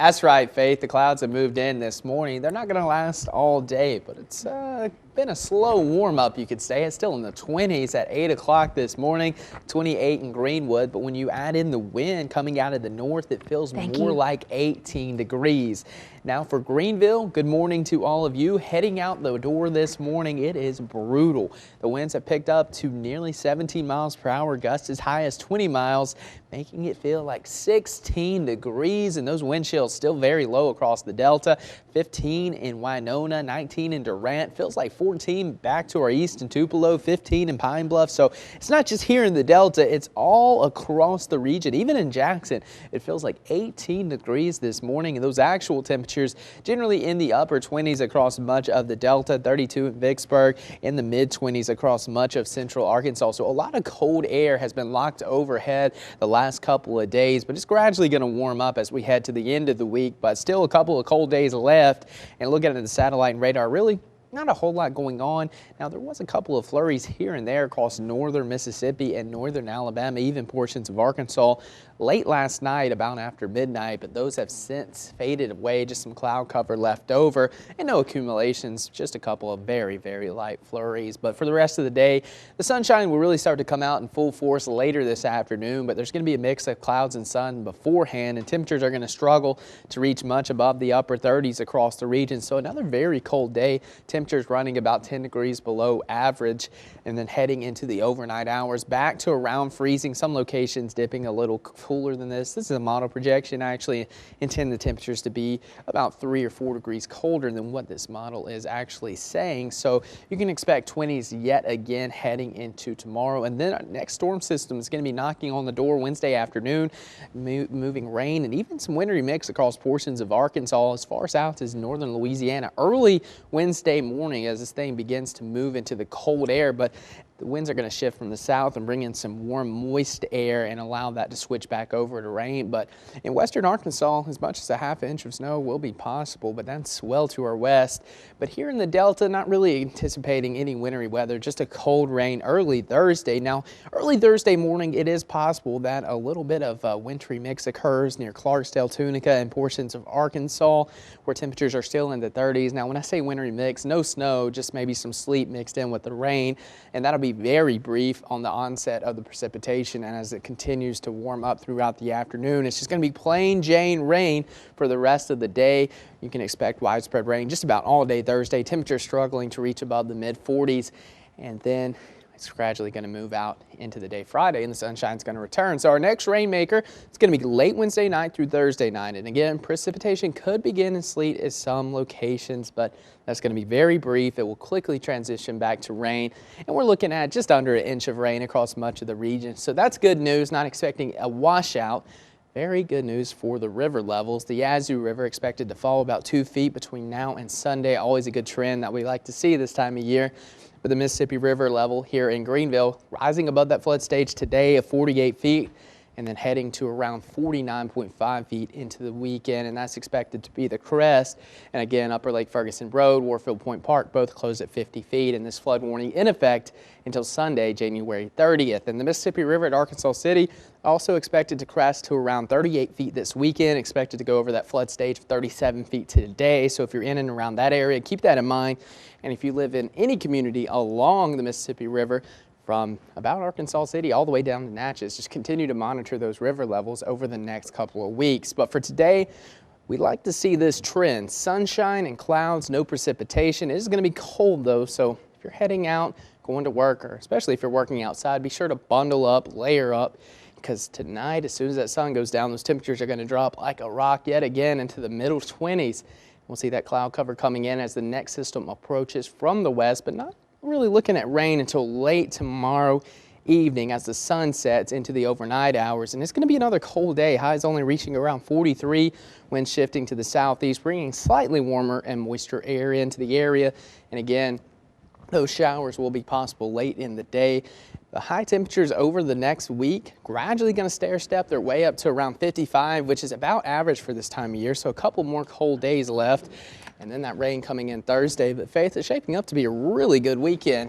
That's right, Faith. The clouds have moved in this morning. They're not going to last all day, but it's been a slow warm-up, you could say. It's still in the 20s at 8 o'clock this morning, 28 in Greenwood. But when you add in the wind coming out of the north, it feels more like 18 degrees. Now for Greenville, good morning to all of you. Heading out the door this morning, it is brutal. The winds have picked up to nearly 17 miles per hour, gusts as high as 20 miles, making it feel like 16 degrees. And those wind chills still very low across the Delta. 15 in Winona, 19 in Durant. Feels like 14 back to our east in Tupelo, 15 in Pine Bluff. So it's not just here in the Delta, it's all across the region. Even in Jackson, it feels like 18 degrees this morning. And those actual temperatures generally in the upper 20s across much of the Delta, 32 in Vicksburg, in the mid 20s across much of central Arkansas. So a lot of cold air has been locked overhead the last couple of days, but it's gradually going to warm up as we head to the end of the week. But still a couple of cold days left. And looking at the satellite and radar, really not a whole lot going on. Now, there was a couple of flurries here and there across northern Mississippi and northern Alabama, even portions of Arkansas late last night about after midnight, but those have since faded away. Just some cloud cover left over and no accumulations, just a couple of very, very light flurries. But for the rest of the day, the sunshine will really start to come out in full force later this afternoon, but there's going to be a mix of clouds and sun beforehand, and temperatures are going to struggle to reach much above the upper 30s across the region. So another very cold day. Temperatures running about 10 degrees below average, and then heading into the overnight hours back to around freezing. Some locations dipping a little cooler than this. This is a model projection. I actually intend the temperatures to be about 3 or 4 degrees colder than what this model is actually saying. So you can expect 20s yet again heading into tomorrow. And then our next storm system is going to be knocking on the door Wednesday afternoon, moving rain and even some wintry mix across portions of Arkansas as far south as northern Louisiana early Wednesday morning as this thing begins to move into the cold air. But the winds are going to shift from the south and bring in some warm, moist air and allow that to switch back over to rain. But in western Arkansas, as much as a half inch of snow will be possible, but that's well to our west. But here in the Delta, not really anticipating any wintry weather, just a cold rain early Thursday. Now, early Thursday morning, it is possible that a little bit of a wintry mix occurs near Clarksdale, Tunica, and portions of Arkansas, where temperatures are still in the 30s. Now, when I say wintry mix, no snow, just maybe some sleet mixed in with the rain, and that'll be very brief on the onset of the precipitation. And as it continues to warm up throughout the afternoon, it's just going to be plain Jane rain for the rest of the day. You can expect widespread rain just about all day Thursday. Temperatures struggling to reach above the mid 40s, and then it's gradually going to move out into the day Friday, and the sunshine's going to return. So our next rainmaker, it's going to be late Wednesday night through Thursday night. And again, precipitation could begin in sleet at some locations, but that's going to be very brief. It will quickly transition back to rain, and we're looking at just under an inch of rain across much of the region. So that's good news. Not expecting a washout. Very good news for the river levels. The Yazoo River expected to fall about 2 feet between now and Sunday. Always a good trend that we like to see this time of year. But the Mississippi River level here in Greenville rising above that flood stage today of 48 feet and then heading to around 49.5 feet into the weekend, and that's expected to be the crest. And again, Upper Lake Ferguson Road, Warfield Point Park, both closed at 50 feet, and this flood warning in effect until Sunday, January 30th. And the Mississippi River at Arkansas City also expected to crest to around 38 feet this weekend, expected to go over that flood stage of 37 feet today. So if you're in and around that area, keep that in mind. And if you live in any community along the Mississippi River, from about Arkansas City all the way down to Natchez, just continue to monitor those river levels over the next couple of weeks. But for today, we like to see this trend: sunshine and clouds, no precipitation. It is going to be cold though, so if you're heading out, going to work, or especially if you're working outside, be sure to bundle up, layer up, because tonight, as soon as that sun goes down, those temperatures are going to drop like a rock yet again into the middle 20s. We'll see that cloud cover coming in as the next system approaches from the west, but not really looking at rain until late tomorrow evening as the sun sets into the overnight hours. And it's going to be another cold day. Highs only reaching around 43, wind shifting to the southeast, bringing slightly warmer and moister air into the area. And again, those showers will be possible late in the day. The high temperatures over the next week gradually going to stair-step their way up to around 55, which is about average for this time of year. So a couple more cold days left, and then that rain coming in Thursday. But Faith, is shaping up to be a really good weekend.